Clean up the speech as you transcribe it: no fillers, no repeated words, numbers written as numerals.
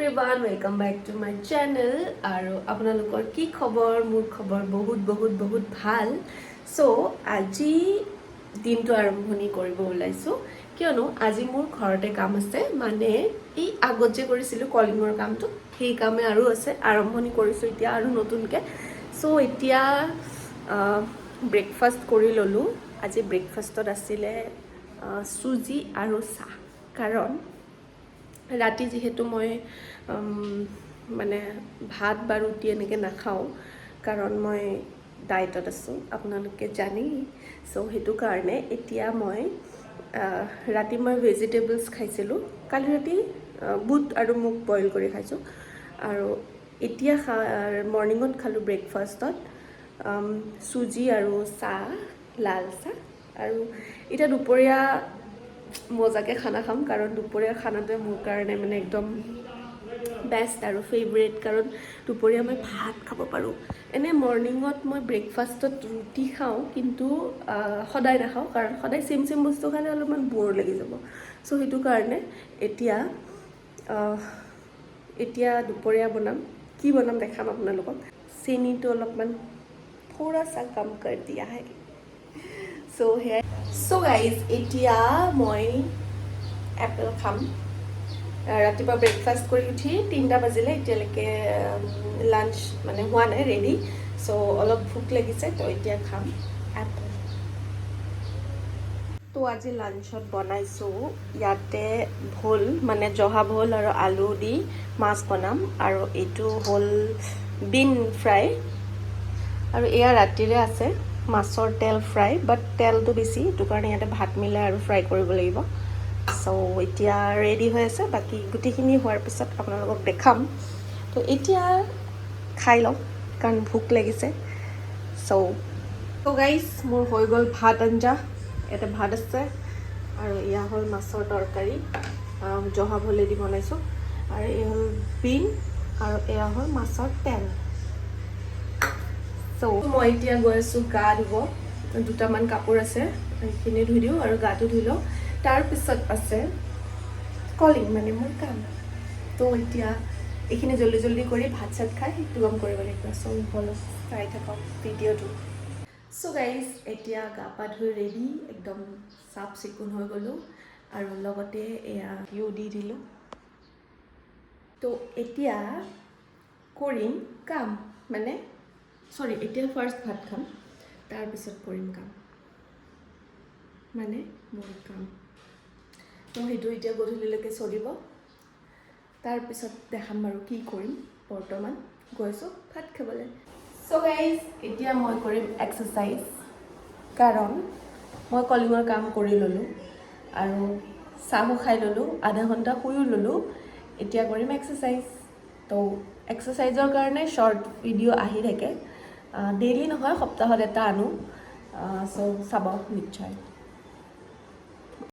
everyone, welcome back to my channel. আৰু আপোনালোকৰ কি খবৰ? মোৰ খবৰ বহুত ভাল। সো আজি দিনটো আৰম্ভণি কৰিব ওলাইছো কিয়নো আজি মোৰ ঘৰতে কাম আছে, মানে এই আগত যে কৰিছিলো কলিঙৰ কামটো সেই কামে আৰু আছে, আৰম্ভণি কৰিছো এতিয়া আৰু নতুনকে। সো এতিয়া ব্ৰেকফাষ্ট কৰি ললো। আজি ব্ৰেকফাষ্টত আছিলে চুজি আৰু চাহ, কাৰণ ৰাতি যেহেতু মই মানে ভাত বা ৰুটি এনেকৈ নাখাওঁ, কাৰণ মই ডায়েটত আছোঁ আপোনালোকে জানেই। সো সেইটো কাৰণে এতিয়া মই ৰাতি মই ভেজিটেবলছ খাইছিলোঁ। কালি ৰাতি বুট আৰু মুগ বইল কৰি খাইছোঁ, আৰু এতিয়া মৰ্ণিঙত খালোঁ ব্ৰেকফাষ্টত চুজি আৰু চাহ, লাল চাহ। আৰু এতিয়া দুপৰীয়া মজাকে খানা খাম, কাৰণ দুপৰীয়া খানাটোৱে মোৰ কাৰণে মানে একদম বেষ্ট আৰু ফেভৰেট, কাৰণ দুপৰীয়া মই ভাত খাব পাৰোঁ। এনে মৰ্ণিঙত মই ব্ৰেকফাষ্টত ৰুটি খাওঁ, কিন্তু সদায় নাখাওঁ, কাৰণ সদায় চেম বস্তু খালে অলপমান ব'ৰ লাগি যাব। চ' সেইটো কাৰণে এতিয়া দুপৰীয়া বনাম। কি বনাম দেখাম আপোনালোকক। চেনিটো অলপমান থোৰা চা কম কৰ দিয়া হে। চ' সেয়াই। চ' গাইজ, এতিয়া মই এপল খাম। ৰাতিপুৱা ব্ৰেকফাষ্ট কৰি উঠি 3টা বাজিলে, এতিয়ালৈকে লাঞ্চ মানে হোৱা নাই ৰেডি। চ' অলপ ভোক লাগিছে, তো এতিয়া খাম এপল। তো আজি লাঞ্চত বনাইছোঁ ইয়াতে ভোল, মানে জহা ভোল আৰু আলু দি মাছ বনাম, আৰু এইটো হ'ল বিন ফ্ৰাই, আৰু এয়া ৰাতিৰে আছে মাছৰ তেল ফ্ৰাই, বাট তেলটো বেছি, সেইটো কাৰণে ইয়াতে ভাত মিলাই আৰু ফ্ৰাই কৰিব লাগিব। চ' এতিয়া ৰেডি হৈ আছে, বাকী গোটেইখিনি হোৱাৰ পিছত আপোনালোকক দেখাম। তো এতিয়া খাই লওঁ, কাৰণ ভোক লাগিছে। চ' গাইজ, মোৰ হৈ গ'ল ভাত আঞ্জা। ইয়াতে ভাত আছে, আৰু এয়া হ'ল মাছৰ তৰকাৰী, জহা ভোলেদি বনাইছোঁ, আৰু এয়া হ'ল বিন, আৰু এয়া হ'ল মাছৰ তেল। চ' মই এতিয়া গৈ আছোঁ গা ধুব। 2টামান কাপোৰ আছে, সেইখিনি ধুই দিওঁ আৰু গাটো ধুই লওঁ। তাৰপিছত আছে কলিং, মানে মোৰ কাম। তো এতিয়া এইখিনি জল্দি কৰি ভাত চাত খাই সেইটো কাম কৰিব লাগিব। চ' ব'লো চাই থাকক ভিডিঅ'টো। চ' গাইজ, এতিয়া গা পা ধুই ৰেডি, একদম চাফ চিকুণ হৈ গ'লোঁ, আৰু লগতে এয়া ঘিউ দি দিলোঁ। তো এতিয়া কৰিম কাম, মানে এতিয়া ফাৰ্ষ্ট ভাত খাম, তাৰপিছত কৰিম কাম, মানে মোৰ কাম। তো সেইটো এতিয়া গধূলিলৈকে চলিব, তাৰপিছত দেখাম বাৰু কি কৰিম। বৰ্তমান গৈছোঁ ভাত খাবলৈ। চ' গাইজ, এতিয়া মই কৰিম এক্সাৰচাইজ, কাৰণ মই কলিঙৰ কাম কৰি ল'লোঁ, আৰু চাহো খাই ল'লোঁ, আধা ঘণ্টা শুইও ল'লোঁ। এতিয়া কৰিম এক্সাৰচাইজ। তো এক্সাৰচাইজৰ কাৰণে শ্বৰ্ট ভিডিঅ' আহি থাকে, ডেইলি নহয়, সপ্তাহত এটা আনো। চ' চাব নিশ্চয়।